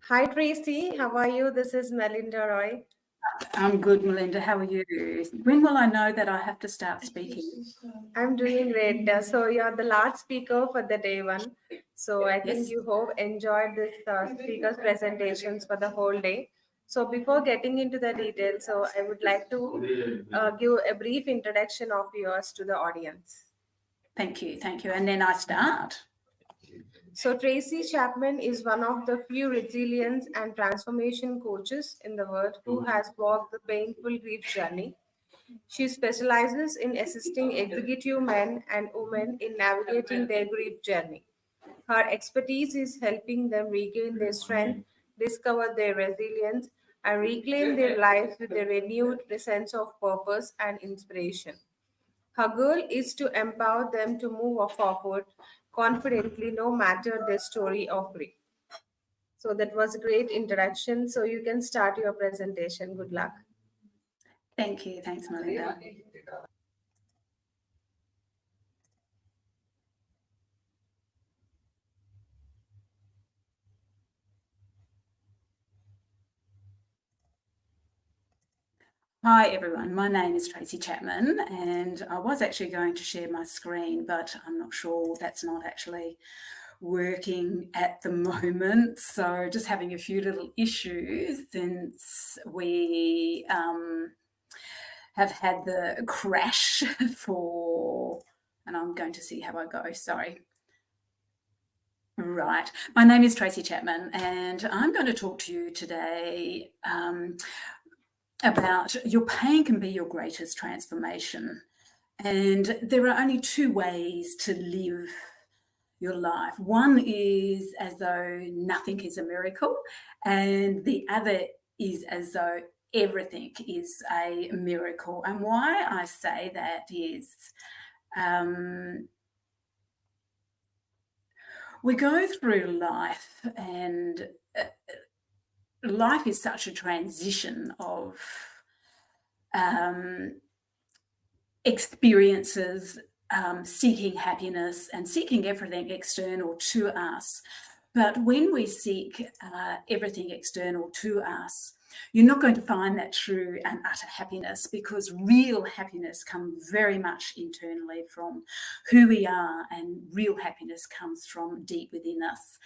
Hi Tracy, how are you? This is Melinda Roy. I'm good, Melinda. How are you? When will I know that I have to start speaking? I'm doing great. So you're the last speaker for the day one. So I think Yes. you hope enjoyed this speaker's presentations for the whole day. So before getting into the details, so I would like to give a brief introduction of yours to the audience. Thank you. Thank you. And then I start. So Tracy Chapman is one of the few resilience and transformation coaches in the world who has walked the painful grief journey. She specializes in assisting executive men and women in navigating their grief journey. Her expertise is helping them regain their strength, discover their resilience, and reclaim their lives with a renewed sense of purpose and inspiration. Her goal is to empower them to move forward confidently no matter their story of grief. So that was a great introduction. So you can start your presentation. Good luck. Thank you. Thanks, Melinda. Hi, everyone. My name is Tracy Chapman, and I was actually going to share my screen, but I'm not sure that's not actually working at the moment. So just having a few little issues since we have had the crash for, and I'm going to see how I go. Sorry. Right. My name is Tracy Chapman, and I'm going to talk to you today about your pain can be your greatest transformation. And there are only two ways to live your life. One is as though nothing is a miracle, and the other is as though everything is a miracle. And why I say that is we go through life, and life is such a transition of experiences, seeking happiness and seeking everything external to us. But when we seek everything external to us, you're not going to find that true and utter happiness, because real happiness comes very much internally from who we are, and real happiness comes from deep within us.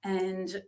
And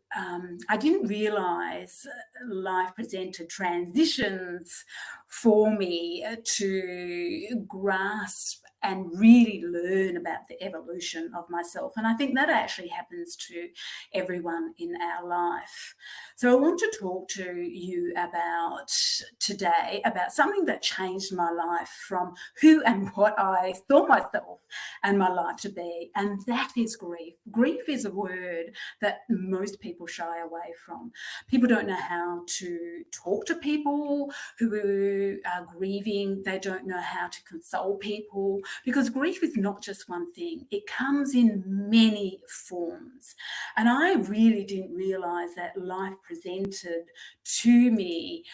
I didn't realise life presented transitions for me to grasp and really learn about the evolution of myself. And I think that actually happens to everyone in our life. So I want to talk to you about today about something that changed my life from who and what I thought myself and my life to be, and that is grief. Grief is a word that most people shy away from. People don't know how to talk to people who are grieving. They don't know how to console people, because grief is not just one thing. It comes in many forms. And I really didn't realise that life presented to me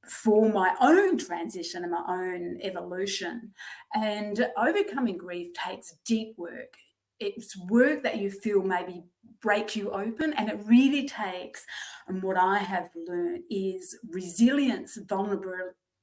for my own transition and my own evolution. And overcoming grief takes deep work. It's work that you feel maybe break you open, and it really takes, and what I have learned is resilience,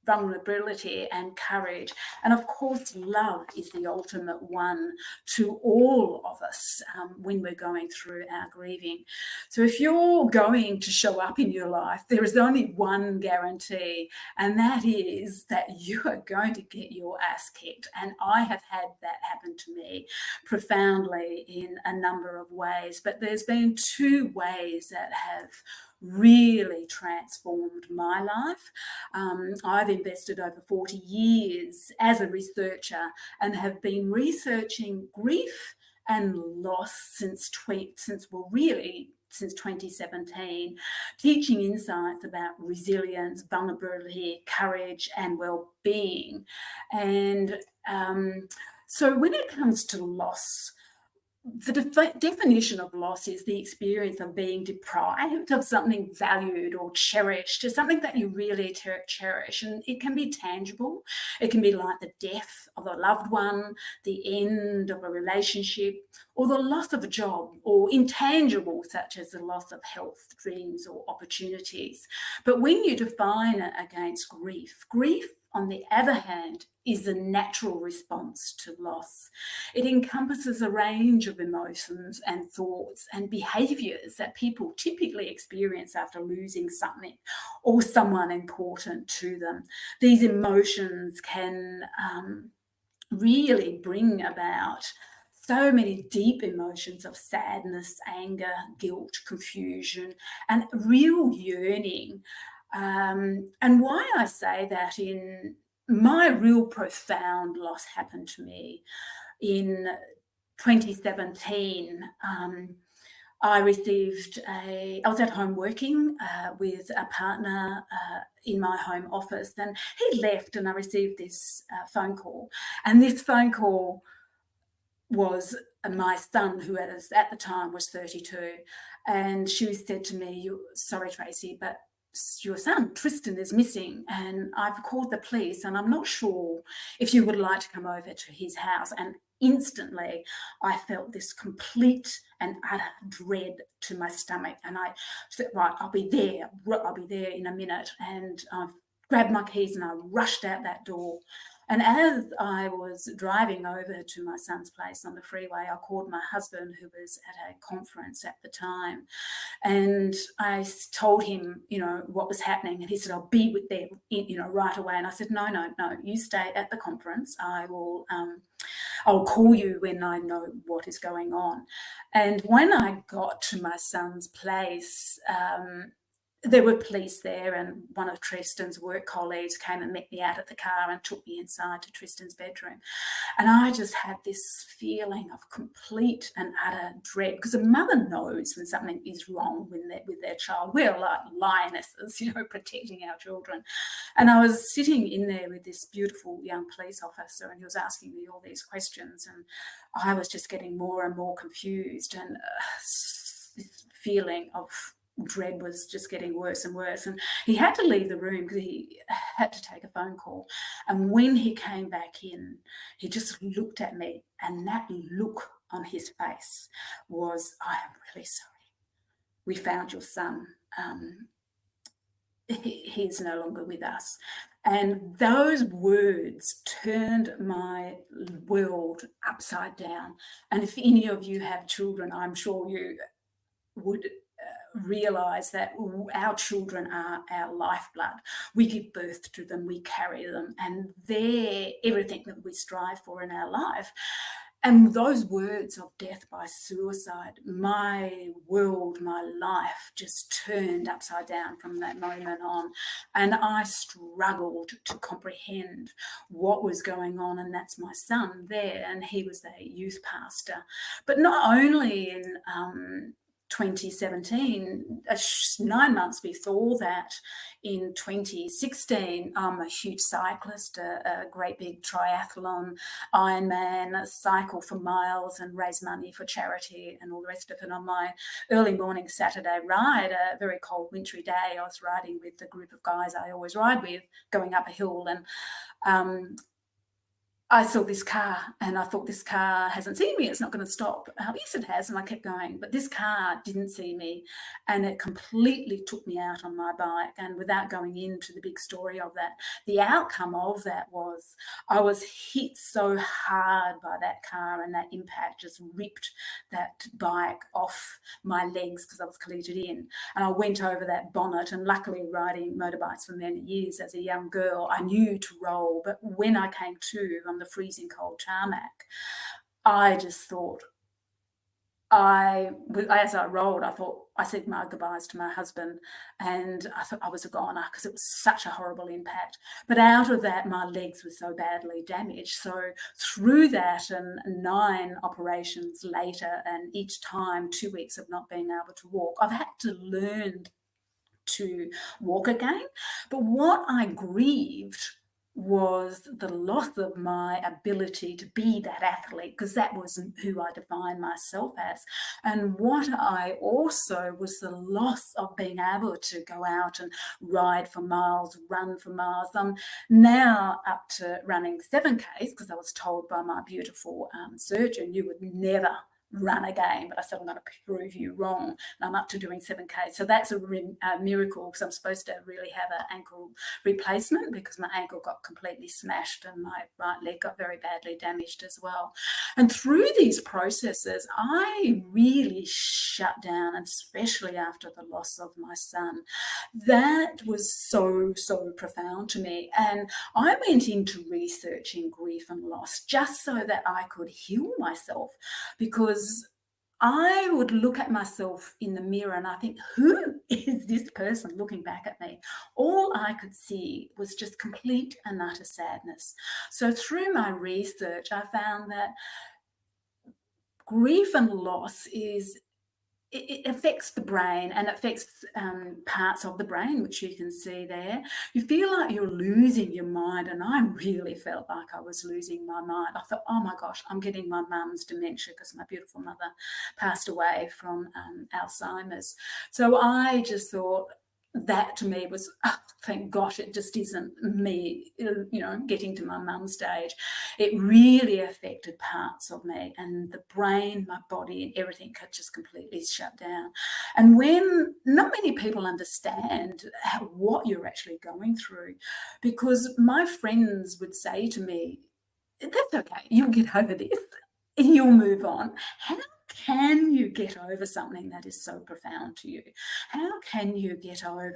vulnerability and courage. And of course, love is the ultimate one to all of us when we're going through our grieving. So if you're going to show up in your life, there is only one guarantee, and that is that you are going to get your ass kicked. And I have had that happen to me profoundly in a number of ways, but there's been two ways that have really transformed my life. I've invested over 40 years as a researcher and have been researching grief and loss since 2017, teaching insights about resilience, vulnerability, courage, and well-being. And so when it comes to loss, the definition of loss is the experience of being deprived of something valued or cherished, is something that you really cherish. And it can be tangible. It can be like the death of a loved one, the end of a relationship, or the loss of a job, or intangible, such as the loss of health, dreams, or opportunities. But when you define it against grief, grief, on the other hand, is a natural response to loss. It encompasses a range of emotions and thoughts and behaviours that people typically experience after losing something or someone important to them. These emotions can really bring about so many deep emotions of sadness, anger, guilt, confusion, and real yearning. And why I say that, in my real profound loss happened to me in 2017. I was at home working with a partner in my home office, and he left, and I received this phone call. And this phone call was my son, who at the time was 32. And she said to me, "Sorry, Tracy, but your son, Tristan, is missing, and I've called the police, and I'm not sure if you would like to come over to his house." And instantly, I felt this complete and utter dread to my stomach. And I said, "Right, I'll be there in a minute." And I grabbed my keys and I rushed out that door. And as I was driving over to my son's place on the freeway, I called my husband, who was at a conference at the time. And I told him, what was happening. And he said, "I'll be there, right away." And I said, no, you stay at the conference. I'll call you when I know what is going on." And when I got to my son's place, there were police there, and one of Tristan's work colleagues came and met me out at the car and took me inside to Tristan's bedroom. And I just had this feeling of complete and utter dread, because a mother knows when something is wrong with their child. We're like lionesses, protecting our children. And I was sitting in there with this beautiful young police officer, and he was asking me all these questions, and I was just getting more and more confused, and this feeling of dread was just getting worse and worse. And he had to leave the room because he had to take a phone call. And when he came back in, he just looked at me, and that look on his face was, "I am really sorry. We found your son. He's no longer with us." And those words turned my world upside down. And if any of you have children, I'm sure you would realize that our children are our lifeblood. We give birth to them, we carry them, and they're everything that we strive for in our life. And those words of death by suicide, my world, my life just turned upside down from that moment on. And I struggled to comprehend what was going on. And that's my son there, and he was a youth pastor. But not only in 2017, 9 months before that, in 2016, I'm a huge cyclist, a great big triathlon, Ironman, cycle for miles and raise money for charity and all the rest of it. On my early morning Saturday ride, a very cold wintry day, I was riding with the group of guys I always ride with, going up a hill, and I saw this car, and I thought, this car hasn't seen me, it's not going to stop. Yes, it has, and I kept going. But this car didn't see me, and it completely took me out on my bike. And without going into the big story of that, the outcome of that was I was hit so hard by that car, and that impact just ripped that bike off my legs because I was cleated in. And I went over that bonnet, and luckily, riding motorbikes for many years as a young girl, I knew to roll. But when I came to on the freezing cold tarmac, I just thought, as I rolled, I said my goodbyes to my husband, and I thought I was a goner because it was such a horrible impact. But out of that, my legs were so badly damaged. So through that, and 9 operations later, and each time 2 weeks of not being able to walk, I've had to learn to walk again. But what I grieved was the loss of my ability to be that athlete, because that wasn't who I defined myself as. And what I also was the loss of being able to go out and ride for miles, run for miles. I'm now up to running 7Ks because I was told by my beautiful surgeon, you would never run again, but I said, I'm going to prove you wrong, and I'm up to doing 7K. So that's a miracle, because I'm supposed to really have an ankle replacement because my ankle got completely smashed and my right leg got very badly damaged as well. And through these processes, I really shut down, especially after the loss of my son. That was so profound to me. And I went into researching grief and loss just so that I could heal myself, because I would look at myself in the mirror and I think, who is this person looking back at me? All I could see was just complete and utter sadness. So through my research, I found that grief and loss it affects the brain, and affects parts of the brain, which you can see there. You feel like you're losing your mind, and I really felt like I was losing my mind. I thought, oh my gosh, I'm getting my mum's dementia, because my beautiful mother passed away from Alzheimer's. So I just thought, that to me was, oh, thank gosh, it just isn't me, getting to my mum's stage. It really affected parts of me, and the brain, my body, and everything had just completely shut down. And when not many people understand what you're actually going through, because my friends would say to me, that's okay, you'll get over this, you'll move on. How can you get over something that is so profound to you? How can you get over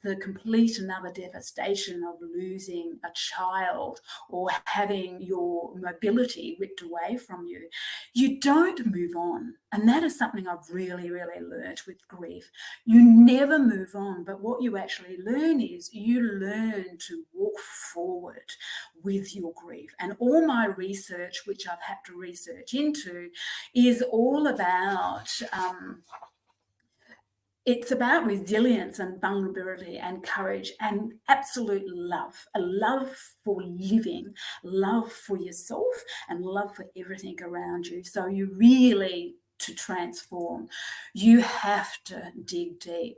the complete and utter devastation of losing a child or having your mobility ripped away from you? You don't move on. And that is something I've really learnt with grief. You never move on, but what you actually learn is you learn to walk forward with your grief. And all my research, which I've had to research into, is all about it's about resilience and vulnerability and courage and absolute love, a love for living, love for yourself, and love for everything around you. So you really, to transform, you have to dig deep.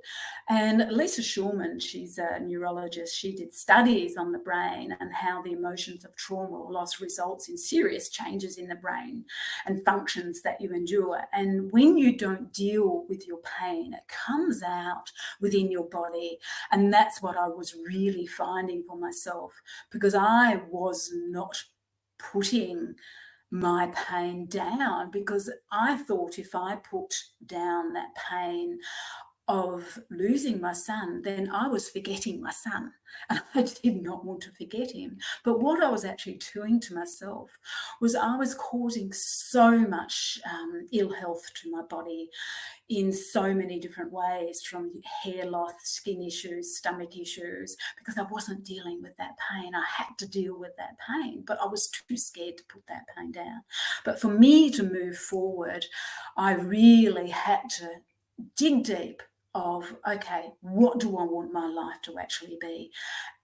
And Lisa Schulman, she's a neurologist, she did studies on the brain and how the emotions of trauma or loss results in serious changes in the brain and functions that you endure. And when you don't deal with your pain, it comes out within your body. And that's what I was really finding for myself, because I was not putting my pain down, because I thought if I put down that pain of losing my son, then I was forgetting my son, and I did not want to forget him. But what I was actually doing to myself was I was causing so much ill health to my body in so many different ways, from hair loss, skin issues, stomach issues, because I wasn't dealing with that pain. I had to deal with that pain, but I was too scared to put that pain down. But for me to move forward, I really had to dig deep of, okay, what do I want my life to actually be?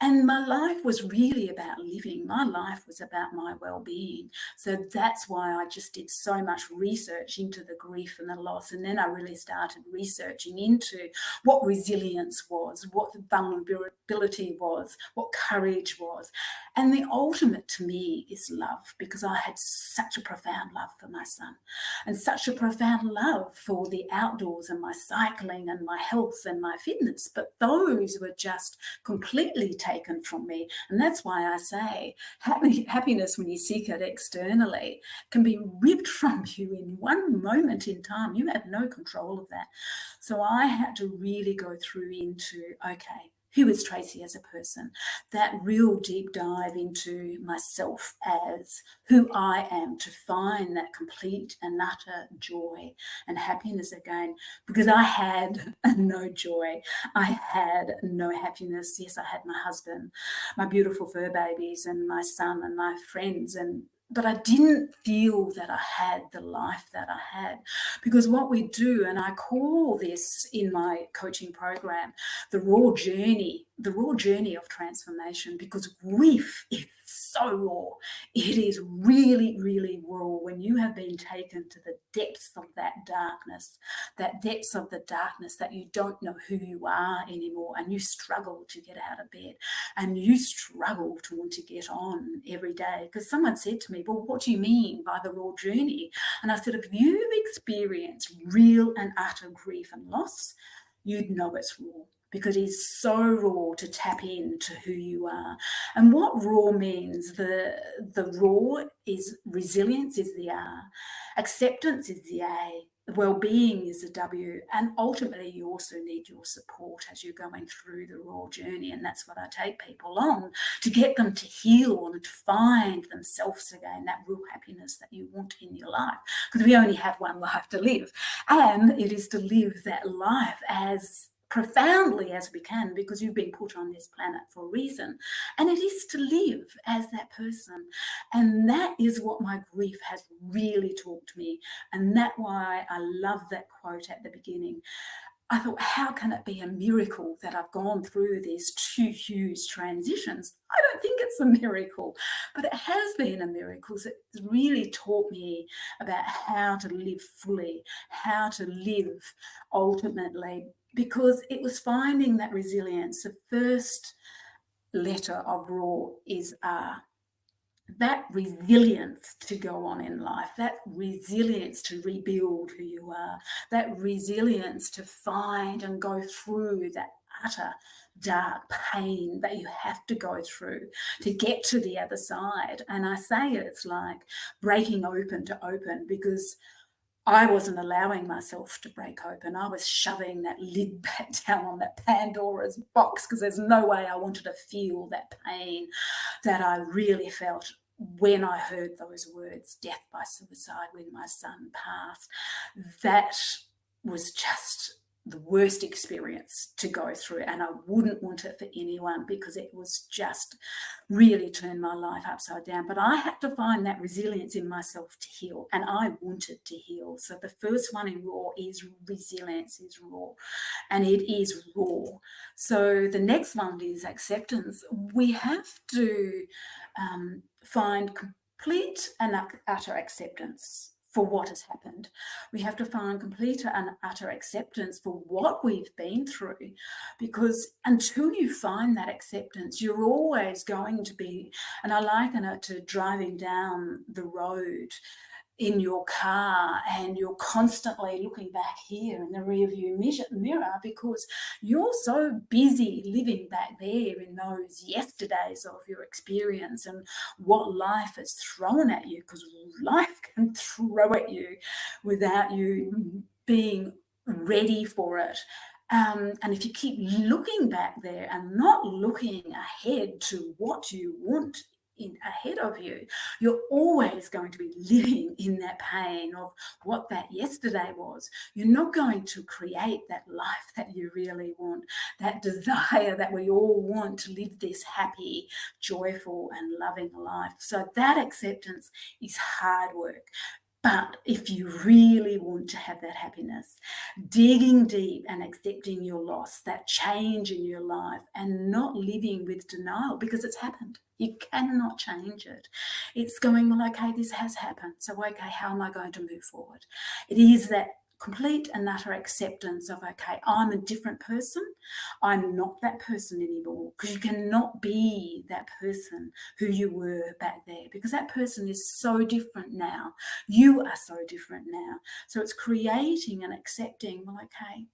And my life was really about living. My life was about my well-being. So that's why I just did so much research into the grief and the loss. And then I really started researching into what resilience was, what vulnerability was, what courage was. And the ultimate to me is love, because I had such a profound love for my son, and such a profound love for the outdoors and my cycling and my health and my fitness. But those were just completely taken from me. And that's why I say happiness, when you seek it externally, can be ripped from you in one moment in time. You have no control of that. So I had to really go through into, okay, who is Tracy as a person? That real deep dive into myself as who I am, to find that complete and utter joy and happiness again, because I had no joy. I had no happiness. Yes, I had my husband, my beautiful fur babies, and my son and my friends, but I didn't feel that I had the life that I had. Because what we do, and I call this in my coaching program, the raw journey, the raw journey of transformation, because grief is so raw. It is really, really raw when you have been taken to the depths of that darkness that you don't know who you are anymore, and you struggle to get out of bed, and you struggle to want to get on every day. Because someone said to me, well, what do you mean by the raw journey? And I said, if you've experienced real and utter grief and loss, you'd know it's raw, because it is so raw to tap into who you are. And what raw means, the raw is resilience is the R, acceptance is the A, well-being is the W, and ultimately you also need your support as you're going through the raw journey. And that's what I take people on, to get them to heal and to find themselves again, that real happiness that you want in your life, because we only have one life to live, and it is to live that life as profoundly as we can, because you've been put on this planet for a reason, and it is to live as that person. And that is what my grief has really taught me, and that's why I love that quote at the beginning. I thought, how can it be a miracle that I've gone through these two huge transitions? I don't think it's a miracle, but it has been a miracle. It's really taught me about how to live fully, how to live ultimately, because it was finding that resilience. The first letter of raw is R. That resilience to go on in life, that resilience to rebuild who you are, that resilience to find and go through that utter dark pain that you have to go through to get to the other side. And I say it's like breaking open to open, because I wasn't allowing myself to break open. I was shoving that lid back down on that Pandora's box, because there's no way I wanted to feel that pain that I really felt when I heard those words, death by suicide, when my son passed. That was just the worst experience to go through, and I wouldn't want it for anyone, because it was just really turned my life upside down. But I had to find that resilience in myself to heal, and I wanted to heal. So the first one in raw is resilience is raw, and it is raw. So the next one is acceptance. We have to find complete and utter acceptance for what has happened. We have to find complete and utter acceptance for what we've been through, because until you find that acceptance, you're always going to be, and I liken it to driving down the road in your car, and you're constantly looking back here in the rearview mirror, because you're so busy living back there in those yesterdays of your experience and what life has thrown at you, because life can throw at you without you being ready for it. And if you keep looking back there and not looking ahead to what you want ahead of you, you're always going to be living in that pain of what that yesterday was. You're not going to create that life that you really want, that desire that we all want to live this happy, joyful, and loving life. So that acceptance is hard work. But if you really want to have that happiness, digging deep and accepting your loss, that change in your life, and not living with denial, because it's happened. You cannot change it. It's going, well, okay, this has happened. So, okay, how am I going to move forward? It is that complete and utter acceptance of, okay, I'm a different person. I'm not that person anymore, because you cannot be that person who you were back there, because that person is so different now. You are so different now. So it's creating and accepting, well, okay,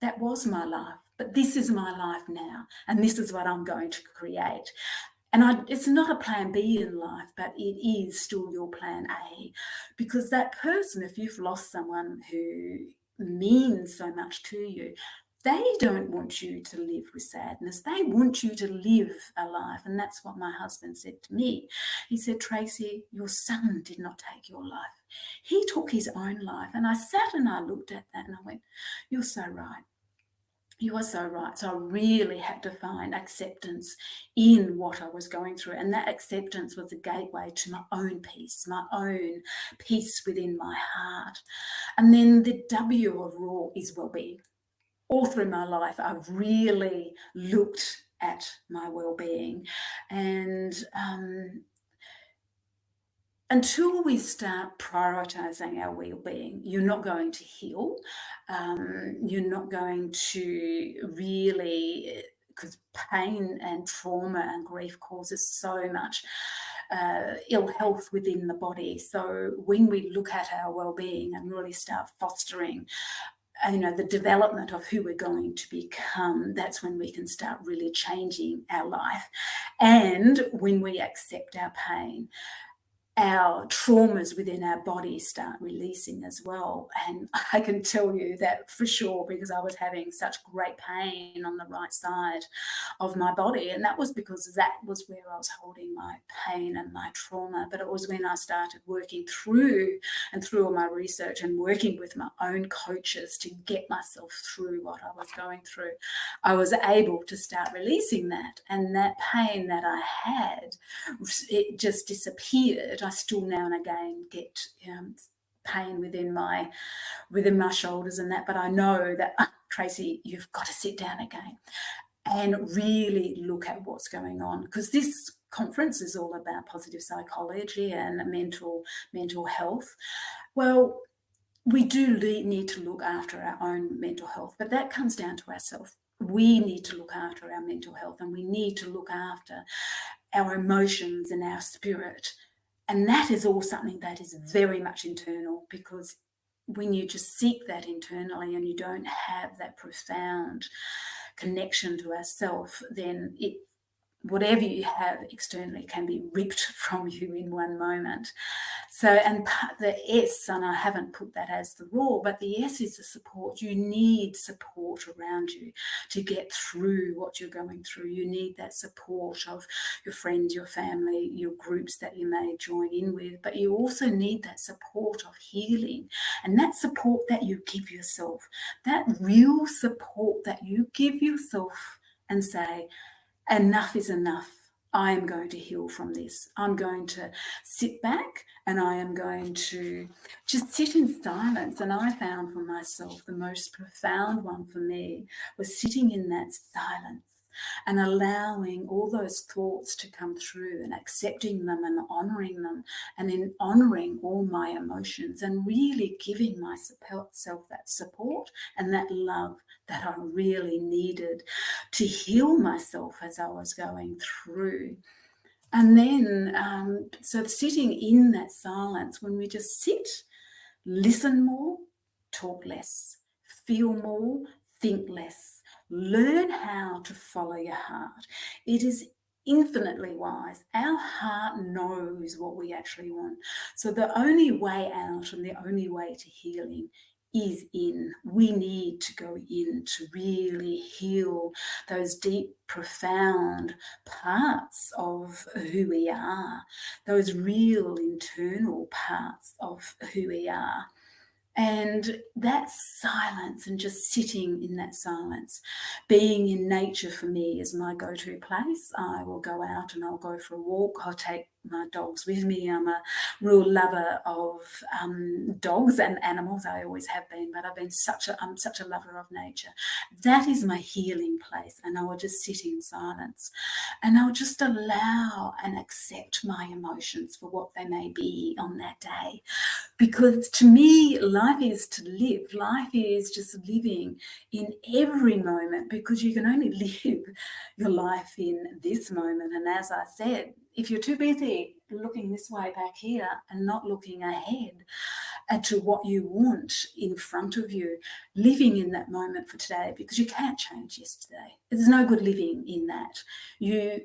that was my life, but this is my life now, and this is what I'm going to create. And it's not a plan B in life, but it is still your plan A, because that person, if you've lost someone who means so much to you, they don't want you to live with sadness. They want you to live a life. And that's what my husband said to me. He said, Tracy, your son did not take your life. He took his own life. And I sat and I looked at that and I went, you're so right. You are so right. So I really had to find acceptance in what I was going through. And that acceptance was a gateway to my own peace within my heart. And then the W of raw is well-being. All through my life, I've really looked at my well-being. And until we start prioritizing our well-being, you're not going to heal. You're not going to really, because pain and trauma and grief causes so much ill health within the body. So when we look at our well-being and really start fostering the development of who we're going to become, that's when we can start really changing our life. And when we accept our pain, our traumas within our body start releasing as well. And I can tell you that for sure, because I was having such great pain on the right side of my body. And that was because that was where I was holding my pain and my trauma. But it was when I started working through all my research and working with my own coaches to get myself through what I was going through, I was able to start releasing that. And that pain that I had, it just disappeared. I still now and again get pain within my shoulders and that, but I know that, Tracy, you've got to sit down again and really look at what's going on, because this conference is all about positive psychology and mental health. Well, we do need to look after our own mental health, but that comes down to ourselves. We need to look after our mental health, and we need to look after our emotions and our spirit. And that is all something that is very much internal, because when you just seek that internally and you don't have that profound connection to ourself, then whatever you have externally can be ripped from you in one moment. So, and the S, and I haven't put that as the raw, but the S is the support. You need support around you to get through what you're going through. You need that support of your friends, your family, your groups that you may join in with, but you also need that support of healing, and that support that you give yourself, that real support that you give yourself and say, enough is enough. I am going to heal from this. I'm going to sit back and I am going to just sit in silence. And I found for myself the most profound one for me was sitting in that silence and allowing all those thoughts to come through and accepting them and honouring them, and in honouring all my emotions and really giving myself that support and that love that I really needed to heal myself as I was going through. And then, so sitting in that silence, when we just sit, listen more, talk less, feel more, think less, learn how to follow your heart. It is infinitely wise. Our heart knows what we actually want. So the only way out and the only way to healing is in. We need to go in to really heal those deep, profound parts of who we are, those real internal parts of who we are. And that silence, and just sitting in that silence, being in nature for me is my go-to place. I will go out and I'll go for a walk. I'll take my dogs with me. I'm a real lover of dogs and animals. I always have been, but I'm such a lover of nature. That is my healing place. And I will just sit in silence and I'll just allow and accept my emotions for what they may be on that day. Because to me, life is to live. Life is just living in every moment, because you can only live your life in this moment. And as I said, if you're too busy looking this way back here and not looking ahead to what you want in front of you, living in that moment for today, because you can't change yesterday. There's no good living in that. You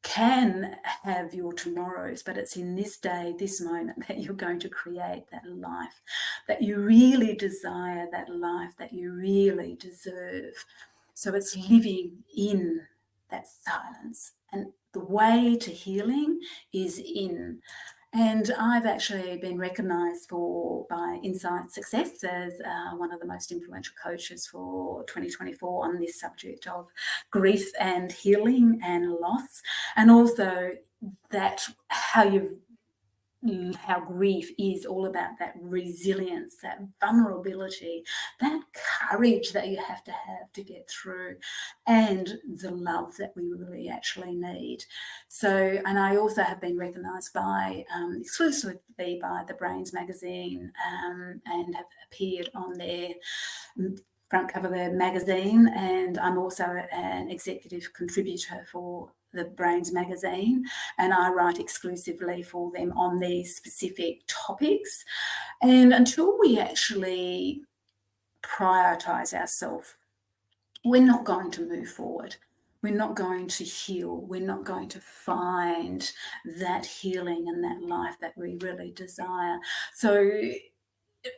can have your tomorrows, but it's in this day, this moment, that you're going to create that life that you really desire, that life that you really deserve. So it's living in that silence. And the way to healing is in. And I've actually been recognised by Insight Success as one of the most influential coaches for 2024 on this subject of grief and healing and loss, and also that how you how grief is all about that resilience, that vulnerability, that courage that you have to get through, and the love that we really actually need. So, and I also have been recognised by exclusively by the Brains magazine, and have appeared on their front cover of their magazine, and I'm also an executive contributor for the Brains magazine, and I write exclusively for them on these specific topics. And until we actually prioritise ourselves, we're not going to move forward. We're not going to heal. We're not going to find that healing and that life that we really desire. So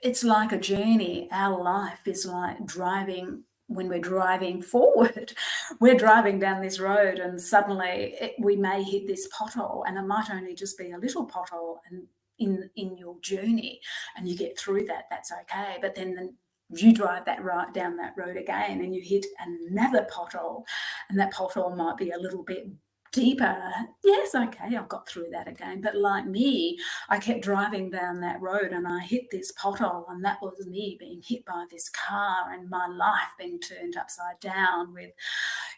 it's like a journey. Our life is like driving. When we're driving forward, we're driving down this road, and suddenly we may hit this pothole, and it might only just be a little pothole, and in your journey, and you get through that. That's okay. But then you drive that right down that road again, and you hit another pothole, and that pothole might be a little bit deeper. Yes, okay, I've got through that again. But like me, I kept driving down that road, and I hit this pothole, and that was me being hit by this car, and my life being turned upside down with,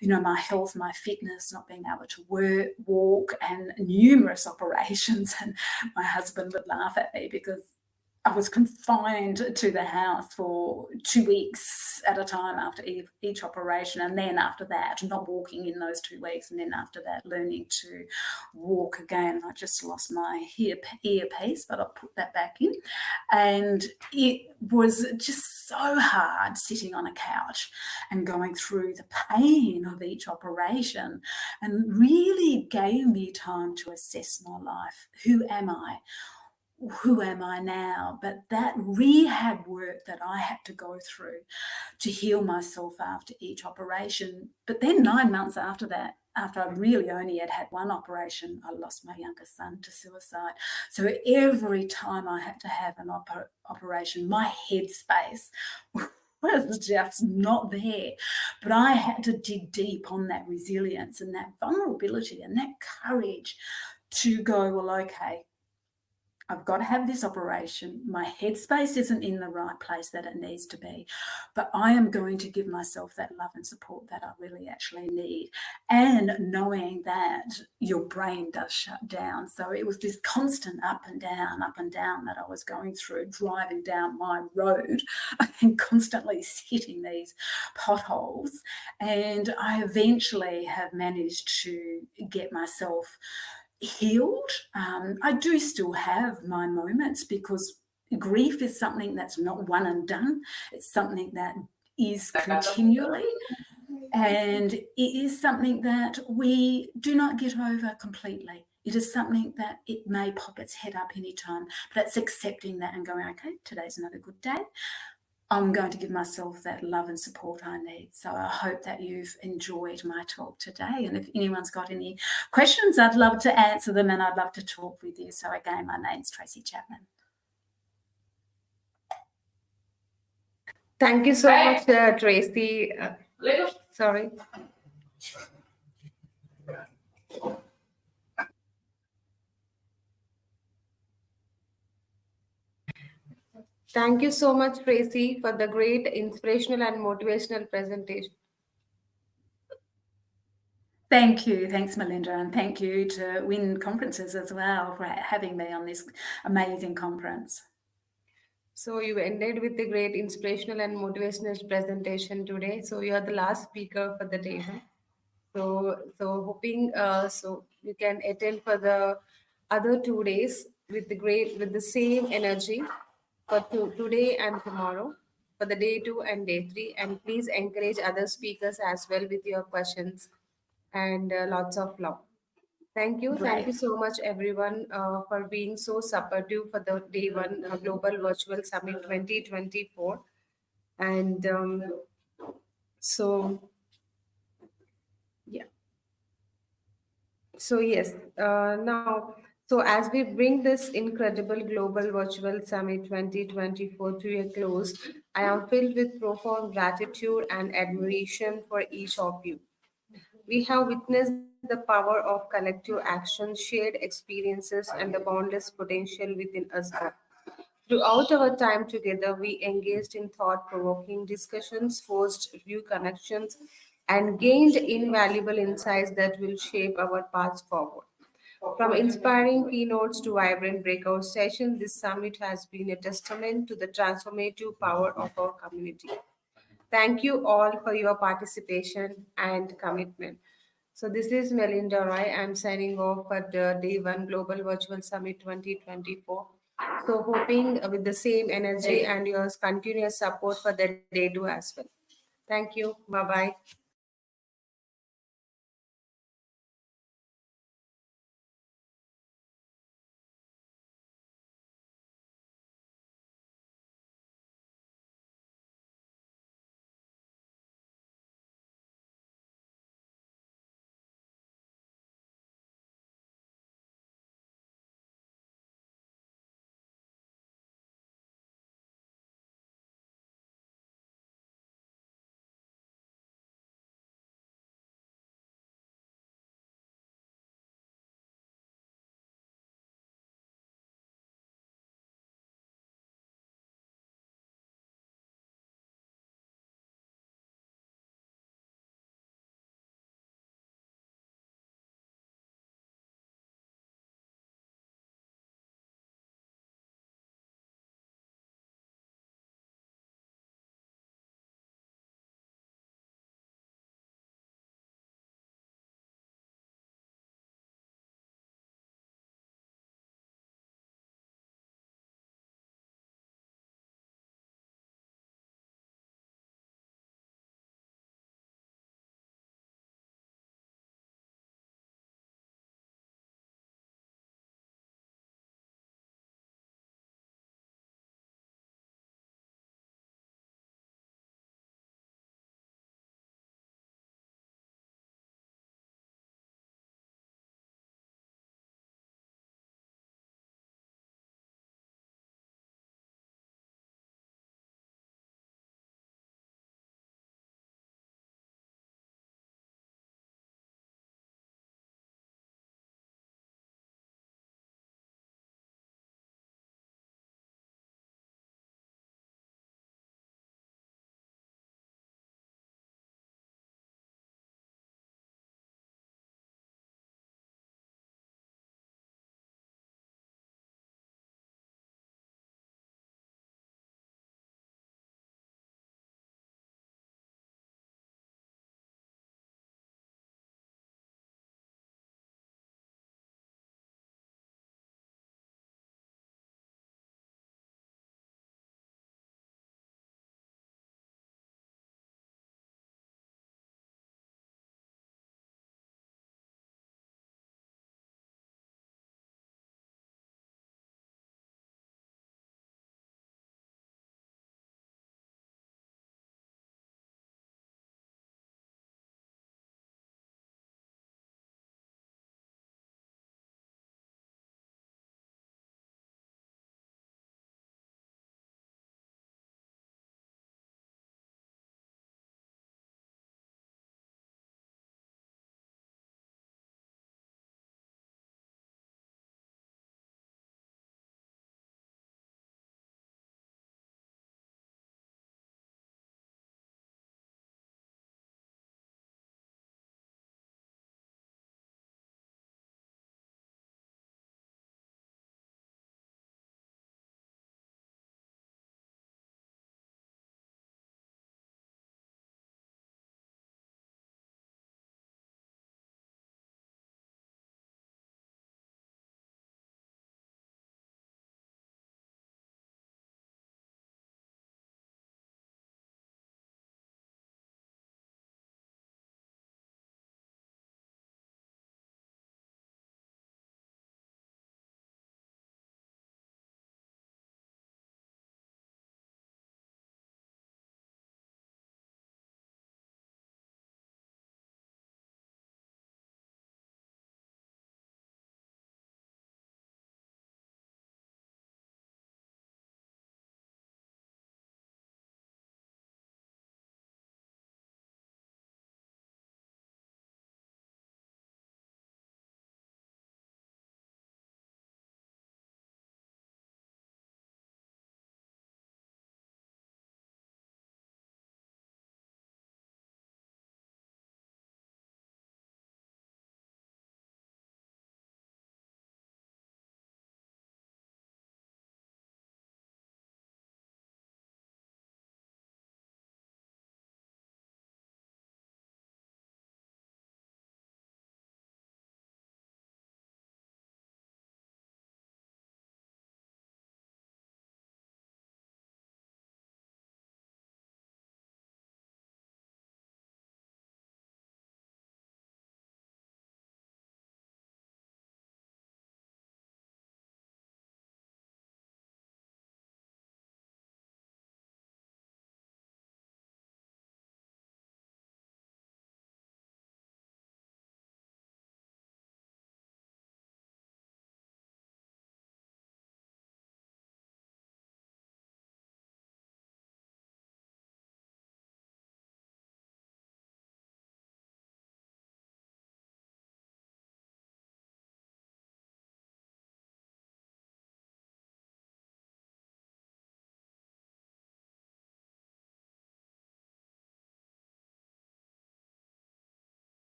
my health, my fitness, not being able to walk, and numerous operations. And my husband would laugh at me because I was confined to the house for 2 weeks at a time after each operation, and then after that, not walking in those 2 weeks, and then after that, learning to walk again. I just lost my earpiece, but I'll put that back in. And it was just so hard sitting on a couch and going through the pain of each operation, and really gave me time to assess my life. Who am I? Who am I now? But that rehab work that I had to go through to heal myself after each operation. But then 9 months after that, after I really only had one operation, I lost my youngest son to suicide. So every time I had to have an operation, my headspace was just not there. But I had to dig deep on that resilience and that vulnerability and that courage to go, well, okay, I've got to have this operation. My headspace isn't in the right place that it needs to be, but I am going to give myself that love and support that I really actually need. And knowing that your brain does shut down. So it was this constant up and down that I was going through, driving down my road and constantly hitting these potholes. And I eventually have managed to get myself healed. I do still have my moments, because grief is something that's not one and done. It's something that is continually, and it is something that we do not get over completely. It is something that it may pop its head up anytime, but it's accepting that and going, okay, today's another good day. I'm going to give myself that love and support I need. So I hope that you've enjoyed my talk today. And if anyone's got any questions, I'd love to answer them, and I'd love to talk with you. So again, my name's Tracy Chapman. Thank you so much, Tracy. Sorry. Thank you so much, Tracy, for the great inspirational and motivational presentation. Thank you. Thanks, Melinda. And thank you to Win Conferences as well for having me on this amazing conference. So you ended with the great inspirational and motivational presentation today. So you are the last speaker for the day. Huh? So hoping so you can attend for the other 2 days with the same energy for today and tomorrow, for the day 2 and day 3, and please encourage other speakers as well with your questions, and lots of love. Thank you. Thank you so much, everyone, for being so supportive for the Day 1 Global Virtual Summit 2024. And so, yeah. So, yes, so as we bring this incredible Global Virtual Summit 2024 to a close, I am filled with profound gratitude and admiration for each of you. We have witnessed the power of collective action, shared experiences, and the boundless potential within us all. Throughout our time together, we engaged in thought provoking discussions, forged new connections, and gained invaluable insights that will shape our paths forward. From inspiring keynotes to vibrant breakout sessions, this summit has been a testament to the transformative power of our community. Thank you all for your participation and commitment. So, this is Melinda Roy. I'm signing off for the Day 1 Global Virtual Summit 2024. So, hoping with the same energy and your continuous support for the day 2 as well. Thank you. Bye bye.